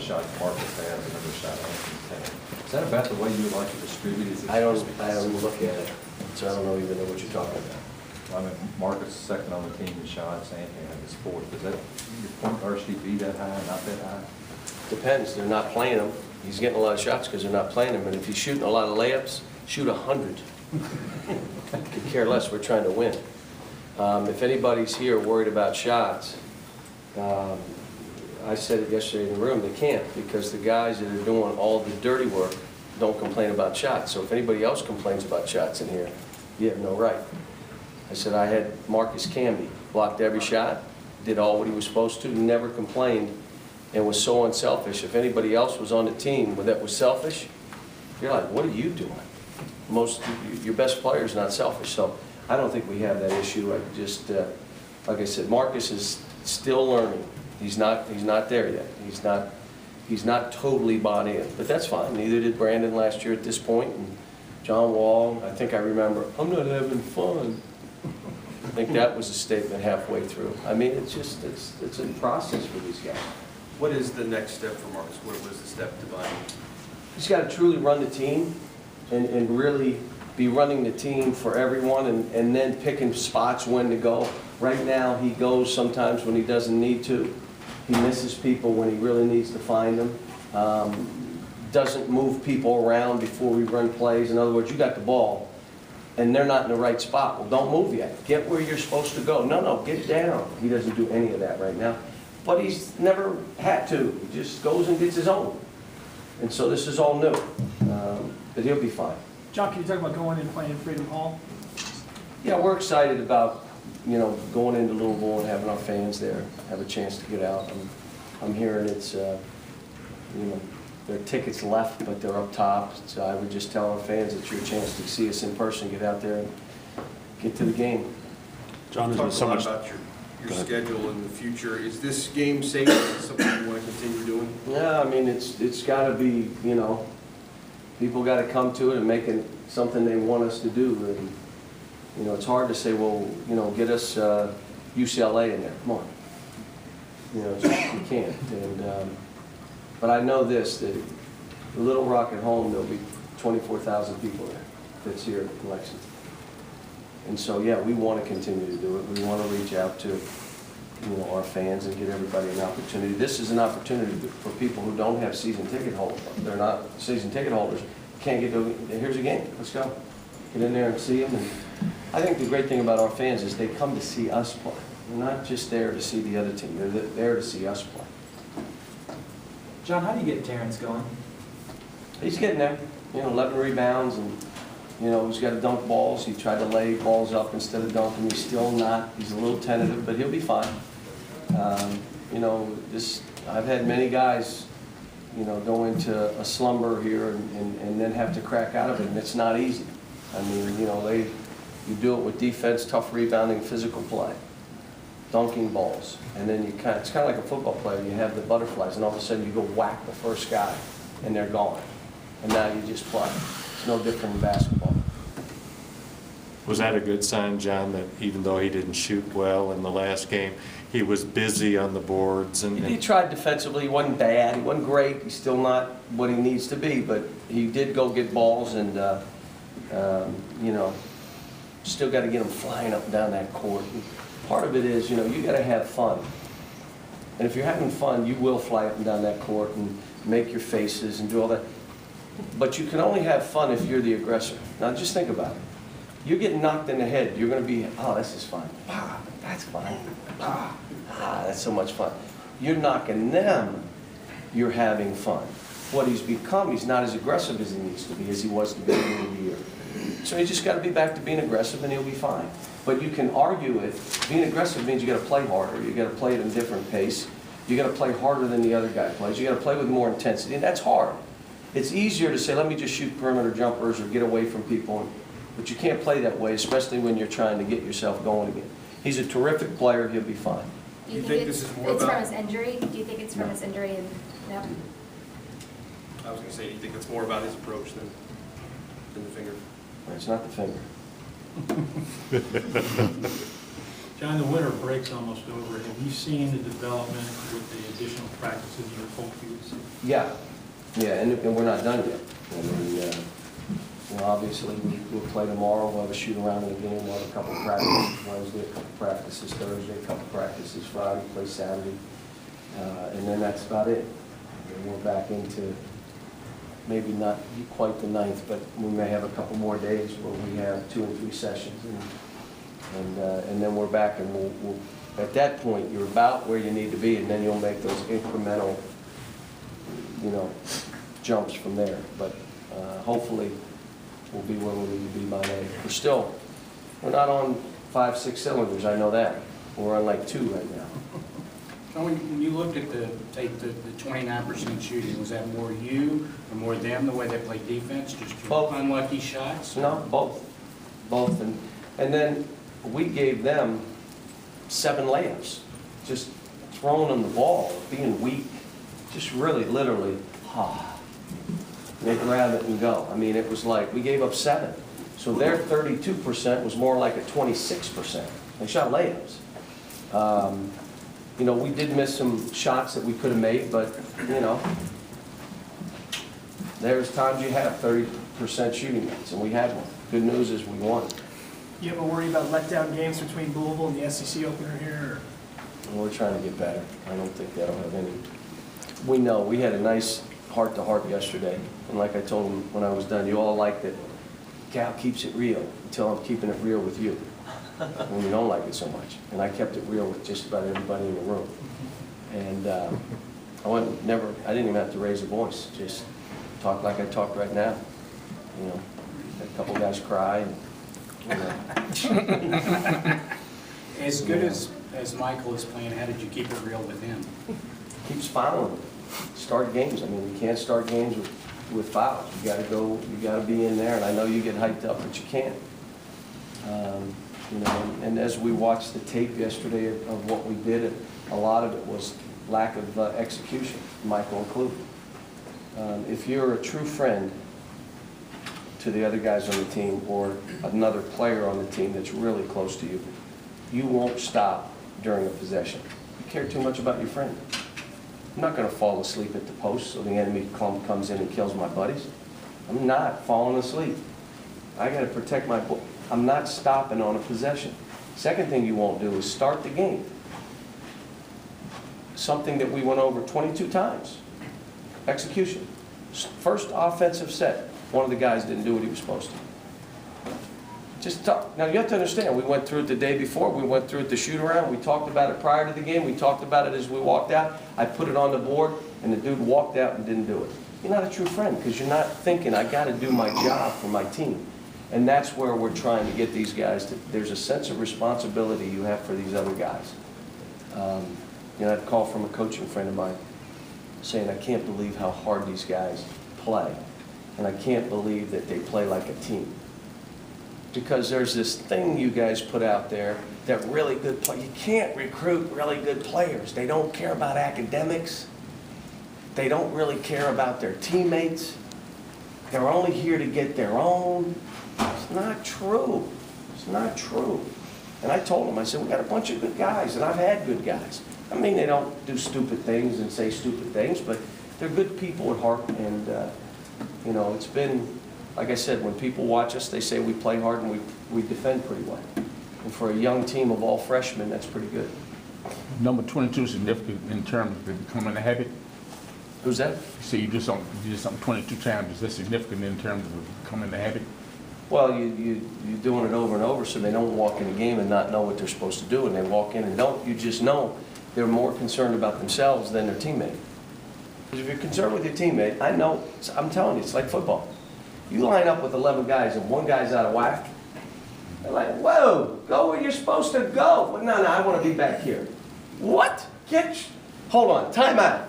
shots Marcus has, the number of shots Anthony's had. Is that about the way you would like to distribute? Is it I don't just look at it, so I don't even know what you're talking about. I mean, Marcus is second on the team in shots, Anthony had his fourth. Does that, your point varsity be that high, not that high? Depends, they're not playing him. He's getting a lot of shots because they're not playing him, and if he's shooting a lot of layups, shoot 100. Could care less, we're trying to win. If anybody's here worried about shots, I said it yesterday in the room, they can't, because the guys that are doing all the dirty work don't complain about shots. So if anybody else complains about shots in here, you have no right. I said I had Marcus Camby, blocked every shot, did all what he was supposed to, never complained, and was so unselfish. If anybody else was on the team that was selfish, you're like, what are you doing? Your best player is not selfish, so I don't think we have that issue. I just, like I said, Marcus is still learning. He's not there yet. He's not totally bought in, but that's fine. Neither did Brandon last year at this point, and John Wall. I think I remember, I'm not having fun. I think that was a statement halfway through. I mean, it's a process for these guys. What is the next step for Marcus? What is the step to buy? He's got to truly run the team and really be running the team for everyone and then picking spots when to go. Right now, he goes sometimes when he doesn't need to. He misses people when he really needs to find them. Doesn't move people around before we run plays. In other words, you got the ball and they're not in the right spot. Well, don't move yet. Get where you're supposed to go. No, get down. He doesn't do any of that right now. But he's never had to. He just goes and gets his own. And so this is all new. But he'll be fine. John, can you talk about going and playing Freedom Hall? Yeah, we're excited about, going into Louisville and having our fans there, have a chance to get out. I'm hearing it's, there are tickets left, but they're up top. So I would just tell our fans it's your chance to see us in person, get out there and get to the game. John, there's been Talk a so lot much. about your schedule in the future. Is this game safe? Is this something you want to continue doing? Yeah, I mean, it's got to be, people got to come to it and make it something they want us to do. And, it's hard to say, well, get us UCLA in there. Come on. You can't. And, but I know this, that Little Rock at home, there'll be 24,000 people there that's here in Lexington. And so, yeah, we want to continue to do it. We want to reach out to, our fans and get everybody an opportunity. This is an opportunity for people who don't have season ticket holders. They're not season ticket holders. Can't get to, here's a game. Let's go. Get in there and see them. And I think the great thing about our fans is they come to see us play. They're not just there to see the other team. They're there to see us play. John, how do you get Terrence going? He's getting there. 11 rebounds and, he's got to dunk balls. He tried to lay balls up instead of dunking. He's still not. He's a little tentative, but he'll be fine. I've had many guys, go into a slumber here and then have to crack out of it, and it's not easy. I mean, you do it with defense, tough rebounding, physical play, dunking balls, and then it's kind of like a football player. You have the butterflies, and all of a sudden you go whack the first guy, and they're gone. And now you just play. It's no different in basketball. Was that a good sign, John, that even though he didn't shoot well in the last game, he was busy on the boards? He tried defensively. He wasn't bad. He wasn't great. He's still not what he needs to be, but he did go get balls, and still got to get them flying up and down that court. And part of it is, you got to have fun. And if you're having fun, you will fly up and down that court and make your faces and do all that. But you can only have fun if you're the aggressor. Now just think about it. You get knocked in the head, you're going to be, oh, this is fun. Ah, that's fun. Ah, that's so much fun. You're knocking them, you're having fun. What he's become, he's not as aggressive as he needs to be, as he was at the beginning of the year. So he's just got to be back to being aggressive and he'll be fine. But you can argue it. Being aggressive means you got to play harder. You got to play at a different pace. You got to play harder than the other guy plays. You got to play with more intensity, and that's hard. It's easier to say, let me just shoot perimeter jumpers or get away from people, but you can't play that way, especially when you're trying to get yourself going again. He's a terrific player. He'll be fine. Do you think this is more it's about... from his injury? Do you think it's from his injury? And no? I was going to say, do you think it's more about his approach than the finger? It's not the finger. John, the winter break's almost over. Have you seen the development with the additional practices you would hope you would see? Yeah, and we're not done yet. I mean, you know, obviously, we'll play tomorrow, we'll have a shoot around in the game, we'll have a couple practices Wednesday, a couple practices Thursday, a couple practices Friday, play Saturday, and then that's about it. And we're back into maybe not quite the 9th, but we may have a couple more days where we have 2 and 3 sessions, and then we're back, and we'll at that point, you're about where you need to be, and then you'll make those incremental, you know, jumps from there. But hopefully, we'll be where we need to be by May. We're not on 5, 6 cylinders, I know that. We're on like 2 right now. So when you looked at the 29% shooting, was that more you or more them, the way they played defense, just Both. unlucky shots? No, both. And then we gave them 7 layups, just throwing them the ball, being weak, just really, literally, they grab it and go. I mean, it was like, we gave up 7. So their 32% was more like a 26%. They shot layups. You know, we did miss some shots that we could have made, but, you know, there's times you have 30% shooting rates, and we had one. Good news is we won. You ever worry about letdown games between Louisville and the SEC opener here? And we're trying to get better. I don't think that'll have any. We know, we had a nice heart-to-heart yesterday, and like I told them when I was done, you all like that Cal keeps it real until I'm keeping it real with you. When you don't like it so much. And I kept it real with just about everybody in the room. And I didn't even have to raise a voice, just talk like I talk right now. You know, had a couple guys cry. And, you know. As good as Michael is playing, how did you keep it real with him? Keeps fouling. Start games. I mean, you can't start games with fouls. You got to go. You got to be in there. And I know you get hyped up, but you can't. You know, and as we watched the tape yesterday of what we did, a lot of it was lack of execution, Michael included. If you're a true friend to the other guys on the team or another player on the team that's really close to you, you won't stop during a possession. You care too much about your friend. I'm not going to fall asleep at the post so the enemy comes in and kills my buddies. I'm not falling asleep. I got to protect my boy. I'm not stopping on a possession. Second thing you won't do is start the game. Something that we went over 22 times. Execution. First offensive set. One of the guys didn't do what he was supposed to. Just talk. Now you have to understand, we went through it the day before, we went through it the shoot around, we talked about it prior to the game, we talked about it as we walked out. I put it on the board and the dude walked out and didn't do it. You're not a true friend because you're not thinking, I got to do my job for my team. And that's where we're trying to get these guys to, there's a sense of responsibility you have for these other guys. You know, I had a call from a coaching friend of mine saying, I can't believe how hard these guys play. And I can't believe that they play like a team. Because there's this thing you guys put out there that really good players, you can't recruit really good players. They don't care about academics. They don't really care about their teammates. They're only here to get their own. It's not true. It's not true. And I told them, I said, we got a bunch of good guys, and I've had good guys. I mean, they don't do stupid things and say stupid things, but they're good people at heart. And, you know, it's been, like I said, when people watch us, they say we play hard and we defend pretty well. And for a young team of all freshmen, that's pretty good. Number 22 is significant in terms of becoming a habit. Who's that? So you did something 22 times. Is that significant in terms of becoming a habit? Well, you're doing it over and over so they don't walk in a game and not know what they're supposed to do, and they walk in and don't. You just know they're more concerned about themselves than their teammate. Because if you're concerned with your teammate, I know, I'm telling you, it's like football. You line up with 11 guys and one guy's out of whack, they're like, whoa, go where you're supposed to go. Well, no, I want to be back here. What? Hold on, time out.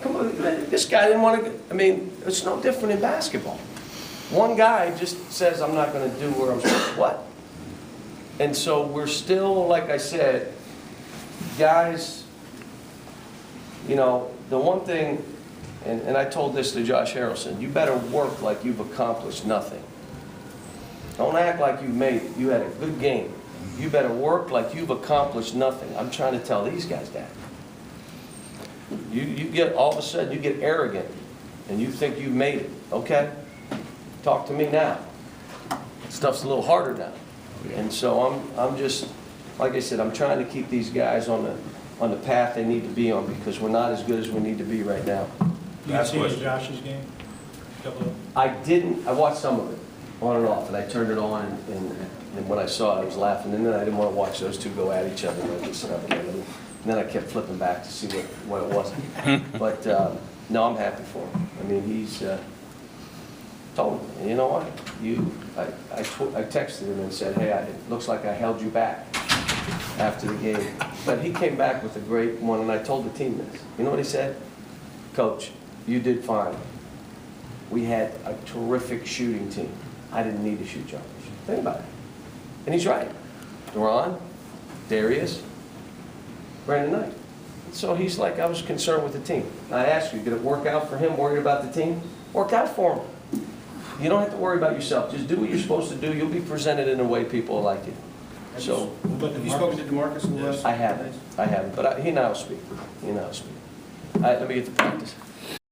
Come on, this guy didn't want to, I mean, it's no different in basketball. One guy just says, I'm not going to do where I'm supposed to, what? And so we're still, like I said, guys, you know, the one thing, and I told this to Josh Harrelson, you better work like you've accomplished nothing. Don't act like you've made it. You had a good game. You better work like you've accomplished nothing. I'm trying to tell these guys that. You get, all of a sudden, you get arrogant, and you think you've made it, okay? Talk to me now. Stuff's a little harder now. And so I'm just, like I said, I'm trying to keep these guys on the path they need to be on, because we're not as good as we need to be right now. You see any of Josh's game? Couple of- I watched some of it, on and off, and I turned it on, and when I saw it, I was laughing, and then I didn't want to watch those two go at each other, and I just stopped again. And then I kept flipping back to see what it was. But, no, I'm happy for him. I mean, he's told me, you know what, I texted him and said, hey, it looks like I held you back after the game. But he came back with a great one, and I told the team this. You know what he said? Coach, you did fine. We had a terrific shooting team. I didn't need to shoot jumpers. Think about it. And he's right. Duran, Darius, Brandon Knight. So he's like, I was concerned with the team. I asked you, did it work out for him, worried about the team? Worked out for him. You don't have to worry about yourself. Just do what you're supposed to do. You'll be presented in a way people will like you. So Have you spoken to DeMarcus in the last? I haven't, but he now will speak. He now will speak. All right, let me get to practice.